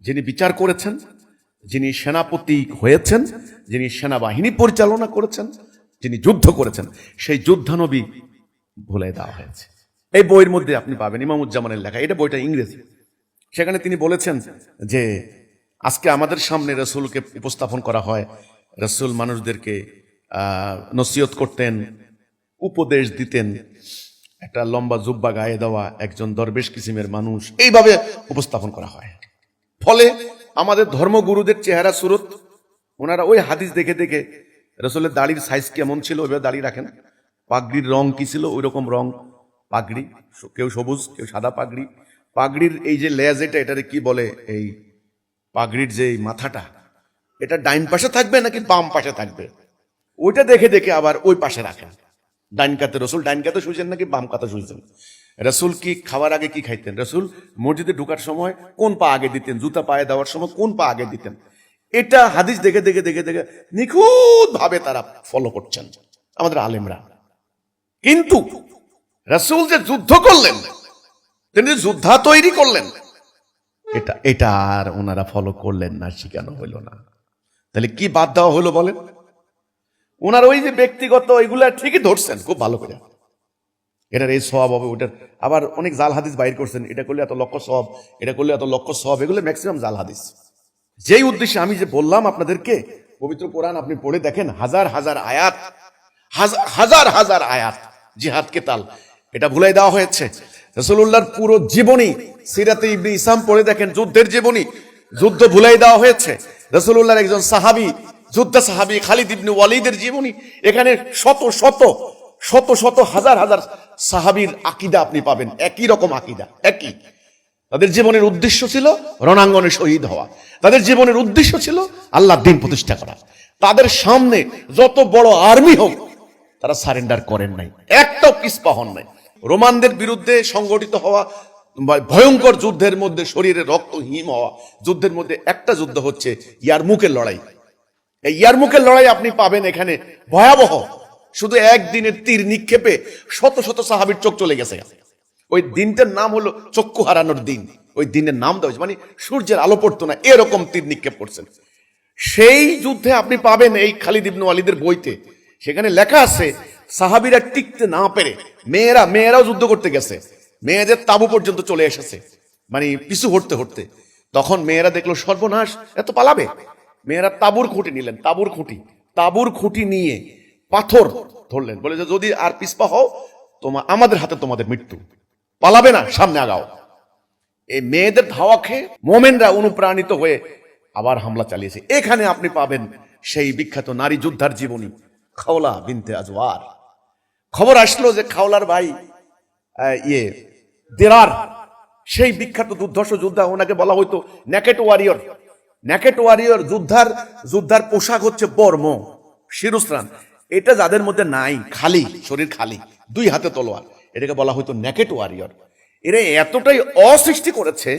যিনি বিচার করেছেন, যিনি সেনাপতি হয়েছেন, যিনি সেনাবাহিনী পরিচালনা করেছেন, যিনি যুদ্ধ করেছেন, সেই যোদ্ধা নবী ভুলে দেওয়া হয়েছে। এই বইয়ের মধ্যে আপনি পাবেন ইমামুজ্জামানের লেখা, এটা বইটা ইংরেজি। সেখানে তিনি বলেছেন যে আজকে আমাদের সামনে রাসূলকে উপস্থাপন করা হয়, রাসূল মানুষদেরকে নসিহত করতেন, উপদেশ দিতেন, একটা লম্বা জুব্বা গায়ে দেওয়া একজন দরবেশ কিসিমের মানুষ, এইভাবে উপস্থাপন করা হয়। ফলে আমাদের ধর্মগুরুদের চেহারা সুরত, ওনারা ওই হাদিস দেখে দেখে রাসূলের দাড়ির সাইজ কেমন ছিল ওইভাবে দাড়ি রাখেন, পাগড়ির রং কি ছিল ওই রকম রং পাগড়ি, কেউ সবুজ কেউ সাদা পাগড়ি। পাগড়ির এই যে লেজ, এটারে কি বলে, এই পাগড়ির যে মাথাটা, এটা ডাইন পাশে থাকবে নাকি বাম পাশে থাকবে, ওইটা দেখে দেখে আবার ওই পাশে রাখেন। ডাইন কাতে রসুল ডাইন কাতে শুয়েছেন নাকি বাম কাতে শুয়েছেন। রসুল কি খাওয়ার আগে কি খাইতেন? রসুল মসজিদে ঢোকার সময় কোন পা আগে দিতেন, জুতা পায়ে দেওয়ার সময় কোন পা আগে দিতেন। এটা হাদিস দেখে দেখে দেখে দেখে নিখুঁত ভাবে তারা ফলো করছেন আমাদের আলেমরা। কিন্তু রসুল যে যুদ্ধ করলেন, তিনি যোদ্ধা তৈরি করলেন, এটা আর ওনারা ফলো করলেন না, শিখানো হইল না। তাহলে কি বাদ দেওয়া হলো বলেন? ওনার ওই যে ব্যক্তিগত এগুলা ঠিকই ধরছেন খুব ভালো করে, এটার এই সওয়াব হবে, ওটার আবার অনেক জাল হাদিস বাইর করছেন, এটা করলে এত লক্ষ সওয়াব, এটা করলে এত লক্ষ সওয়াব, এগুলো ম্যাক্সিমাম জাল হাদিস। যেই উদ্দেশ্যে আমি যে বললাম আপনাদেরকে, পবিত্র কোরআন আপনি পড়ে দেখেন, হাজার হাজার আয়াত, হাজার হাজার আয়াত জিহাদ কেতাল, এটা ভুলাই দেওয়া হয়েছে। রাসূলুল্লাহর পুরো জীবনী সিরাতে ইবনে ইসাম পড়ে দেখেন, যুদ্ধের জীবনী, যুদ্ধ ভুলাই দেওয়া হয়েছে। রাসূলুল্লাহর একজন সাহাবী, যোদ্ধা সাহাবী খালিদ ইবনে ওয়ালিদের জীবনী, এখানে শত শত শত শত হাজার হাজার সাহাবীর আকীদা আপনি পাবেন, একই রকম আকীদা, একই। তাদের জীবনের উদ্দেশ্য ছিল রণাঙ্গনে শহীদ হওয়া, তাদের জীবনের উদ্দেশ্য ছিল আল্লাহর দ্বীন প্রতিষ্ঠা করা। তাদের সামনে যত বড় আর্মি হোক তারা সারেন্ডার করেন নাই, একটাও পিছপা হন নাই। রোমানদের বিরুদ্ধে সংগঠিত হওয়া ভয়ঙ্কর যুদ্ধের মধ্যে শরীরে রক্ত হিম হওয়া যুদ্ধের মধ্যে একটা যুদ্ধ হচ্ছে ইয়ারমুকের লড়াই। এই ইয়ারমুকের লড়াই আপনি পাবেন এখানে ভয়াবহ। শুধু একদিনের তীর নিক্ষেপে শত শত সাহাবীর চোখ চলে গেছে। ওই দিনটার নাম হলো চক্ষু হারানোর দিন। ওই দিনের নাম দেওয়া হয়েছে, মানে সূর্যের আলো পড়তো না, এরকম তীর নিক্ষেপ করছেন। সেই যুদ্ধে আপনি পাবেন এই খালিদ ইবনে ওয়ালিদের বইতে, সেখানে লেখা আছে সাহাবীরা টিকতে না পেরে মেয়েরাও যুদ্ধ করতে গেছে, মেয়েদের তাবু পর্যন্ত চলে এসেছে, মানে পিছু হটতে হটতে। তখন মেয়েরা দেখলো সর্বনাশ, এত পালাবে। মেয়েরা তাবুর খুঁটি নিলেন, তাবুর খুঁটি নিয়ে পাথর ধরলেন, বলে যে যদি আর পিছপা হও আমাদের হাতে তোমাদের মৃত্যু, পালাবে না, সামনে আগাও। এই মেয়েদের ধাওয়া খেয়ে মোমেনরা অনুপ্রাণিত হয়ে আবার হামলা চালিয়েছে। এখানে আপনি পাবেন সেই বিখ্যাত নারী যোদ্ধার জীবনী, খাওলা বিনতে আজওয়ার। খবর আসলো যে খাওলার ভাই দেরার, সেই বিখ্যাত দুর্ধর্ষ যোদ্ধা, ওনাকে বলা হইতো নেকেট ওয়ারিয়র। যোদ্ধার পোশাক হচ্ছে বর্ম, শিরস্ত্রাণ। এটা যাদের মধ্যে নাই, খালি শরীর, খালি, দুই হাতে তলোয়ার, এটাকে বলা হইতো নেকেট ওয়ারিয়র। এরা এতটাই অসৃষ্টি করেছে,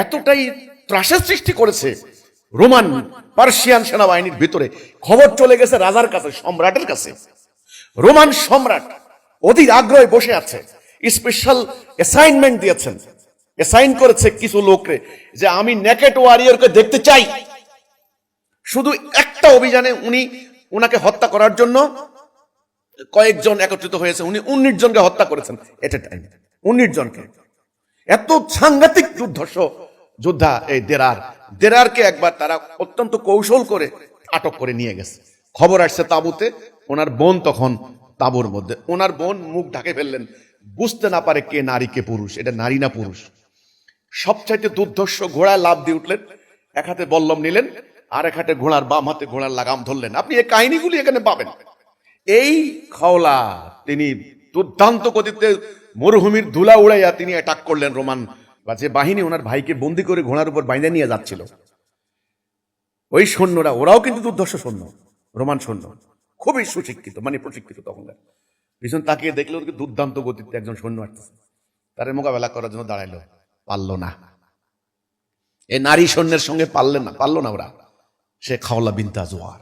এতটাই ত্রাসের সৃষ্টি করেছে রোমান পার্সিয়ান সেনাবাহিনীর ভিতরে। খবর চলে গেছে রাজার কাছে, সম্রাটের কাছে। রোমান সম্রাট অধীর আগ্রহে বসে আছে, স্পেশাল অ্যাসাইনমেন্ট দিয়েছেন, অ্যাসাইন করেছে কিছু লোকরে যে আমি নেকেট ওয়ারিয়রকে দেখতে চাই। শুধু একটা অভিযানে উনাকে হত্যা করার জন্য কয়েকজন একত্রিত হয়েছে। উনি 19 জনকে হত্যা করেছেন এট এ টাইম, 19 জনকে। এত সাংঘাতিক যোদ্ধা এই দেরারকে একবার তারা অত্যন্ত কৌশল করে আটক করে নিয়ে গেছে। খবর আসছে তাঁবুতে, ওনার বোন তখন তাঁবুর মধ্যে। ওনার বোন মুখ ঢাকে ফেললেন, বুঝতে না পারে কে নারী কে পুরুষ, এটা নারী না পুরুষ। সবচাইতে দুর্ধর্ষ ঘোড়ায় লাফ দিয়ে উঠলেন, এক হাতে বল্লম নিলেন, আর এক হাতে ঘোড়ার বাম হাতে ঘোড়ার লাগাম ধরলেন। আপনি এই কাহিনীগুলি এখানে পাবেন। এই খাওলা তিনি দুর্দান্ত গতিতে মরুভূমির ধুলা উড়াইয়া তিনি অ্যাটাক করলেন রোমান বা যে বাহিনী ওনার ভাইকে বন্দি করে ঘোড়ার উপর বাইন্ধে নিয়ে যাচ্ছিল। ওই সৈন্যরা, ওরাও কিন্তু দুর্ধর্ষ সৈন্য, রোমান সৈন্য, খুবই সুশিক্ষিত, মানে প্রশিক্ষিত। তখন পিছন তাকিয়ে দেখলো দুর্দান্ত গতিতে একজন সৈন্য আসতেছে, তার মোকাবেলা করার জন্য দাঁড়াইলো, পারলো না। এই নারী সৈন্যের সঙ্গে পারলো না ওরা। সে খাওলা বিনতে আজওয়ার,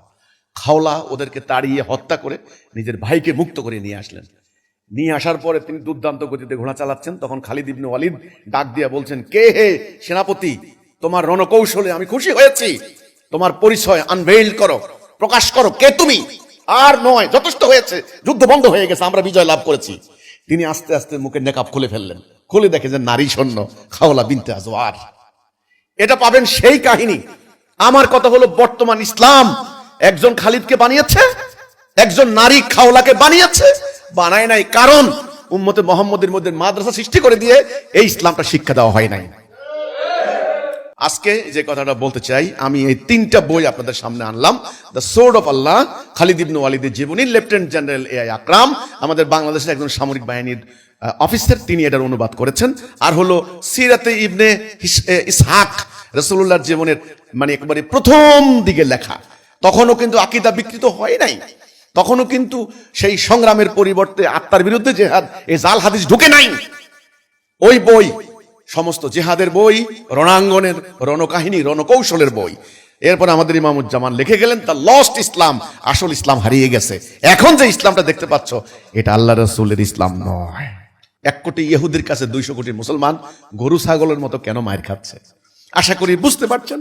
খাওলা ওদেরকে তাড়িয়ে হত্যা করে নিজের ভাইকে মুক্ত করে নিয়ে আসলেন। নিয়ে আসার পরে তিনি দুর্দান্ত গতিতে ঘোড়া চালাচ্ছেন। তখন খালিদ ইবনে ওয়ালিদ ডাক দিয়া বলছেন, কে হে সেনাপতি, তোমার রণকৌশলে আমি খুশি হয়েছি, তোমার পরিচয় আনভেইল করো, প্রকাশ করো, কে তুমি। আর নয়, যথেষ্ট হয়েছে, যুদ্ধ বন্ধ হয়ে গেছে, আমরা বিজয় লাভ করেছি। তিনি আস্তে আস্তে মুখের নেকাব খুলে ফেললেন, খুলে দেখে যে নারী সৈন্য খাওলা বিনতে আজওয়ার। এটা পাবেন সেই কাহিনী। আমার কথা হলো, বর্তমান ইসলাম একজন খালিদকে বানিয়েছে, একজন নারী খাওলাকে বানিয়েছে, বানায় নাই। কারণ উম্মতে মুহাম্মদের মধ্যে মাদ্রাসা সৃষ্টি করে দিয়ে এই ইসলামটা শিক্ষা দেওয়া হয় নাই। আজকে যে কথাটা বলতে চাই, আমি এই 3টা বই আপনাদের সামনে আনলাম। দ্য সোর্ড অফ আল্লাহ, খালিদ ইবনে ওয়ালিদের জীবনী, লেফটেন্যান্ট জেনারেল এআই আকরাম, আমাদের বাংলাদেশের একজন সামরিক বাহিনীর অফিসার, তিনি এটার অনুবাদ করেছেন। আর হলো সিরাতে ইবনে ইসহাক, রাসূলুল্লাহর জীবনের মানে একেবারে প্রথম দিকে লেখা। তখনও কিন্তু আকীদা বিকৃত হয় নাই, তখনও কিন্তু সেই সংগ্রামের পরিবর্তে আত্মার বিরুদ্ধে জেহাদ, এই জাল হাদিস ঢুকে নাই। ওই বই সমস্ত জেহাদের বই, রণাঙ্গনের রণকাহিনী, রণকৌশলের বই। এরপর আমাদের ইমামুজ্জামান লিখে গেলেন দ্য লস্ট ইসলাম, আসল ইসলাম হারিয়ে গেছে। এখন যে ইসলামটা দেখতে পাচ্ছ, এটা আল্লাহ রাসূলের ইসলাম নয়। 1 কোটি ইহুদির কাছে 200 কোটি মুসলমান গরু ছাগলের মতো কেন মার খাচ্ছে? আশা করি বুঝতে পারছেন।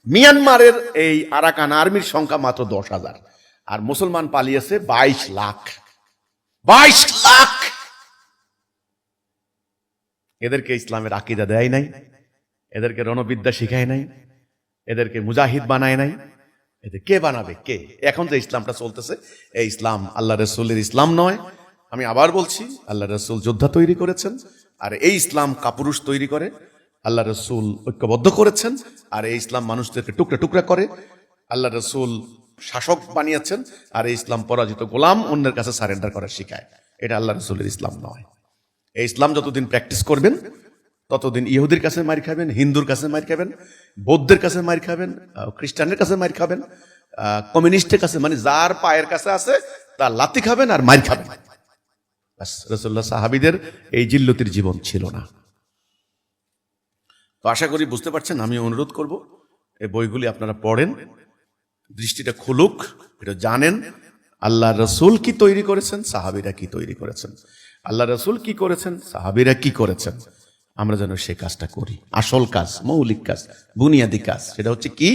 মিয়ানমারের এই আরাকান আর্মির সংখ্যা মাত্র 10,000, আর মুসলমান পালিয়েছে 22 লাখ। 22 লাখ। এদেরকে ইসলামের আকীদা দেয় নাই, এদেরকে রণবিদ্যা শিখায় নাই, এদেরকে মুজাহিদ বানায় নাই। এদের কে বানাবে? কে? এখন যে ইসলামটা চলতেছে, এই ইসলাম আল্লাহ রাসূলের ইসলাম নয়। আমি আবার বলছি, আল্লাহ রাসূল যোদ্ধা তৈরি করেছেন, আর এই ইসলাম কাপুরুষ তৈরি করে। আল্লাহ রাসূল ঐক্যবদ্ধ করেছেন, আর এই ইসলাম মানুষদেরকে টুকরা টুকরা করে। আল্লাহ রাসূল শাসক বানিয়েছেন, আর এই ইসলাম পরাজিত গোলাম অন্যের কাছে সারেন্ডার করা শিখায়। এটা আল্লাহ রাসূলের ইসলাম নয়। এই ইসলাম যতদিন প্র্যাকটিস করবেন, ততদিন ইহুদির কাছে মার খাবেন, হিন্দুর কাছে মার খাবেন, বৌদ্ধের কাছে মার খাবেন, খ্রিস্টানের কাছে মার খাবেন, কমিউনিস্টের কাছে, মানে যার পায়ের কাছে আছে তার লাথি খাবেন আর মার খাবেন। রাসূলুল্লাহ সাহাবীদের এই জিল্লতির জীবন ছিল না। তো আশা করি বুঝতে পারছেন। আমি অনুরোধ করব এই বইগুলি আপনারা পড়েন, দৃষ্টিটা খুলুক, এটা জানেন আল্লাহ রসুল কি তৈরি করেছেন, সাহাবীরা কি তৈরি করেছেন, আল্লাহ রসুল কি করেছেন, সাহাবীরা কি করেছেন, আমরা যেন সে কাজটা করি। আসল কাজ, মৌলিক কাজ, বুনিয়াদি কাজ, সেটা হচ্ছে কি?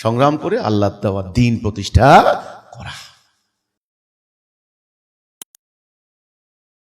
সংগ্রাম করে আল্লাহ দেওয়া দ্বীন প্রতিষ্ঠা করা।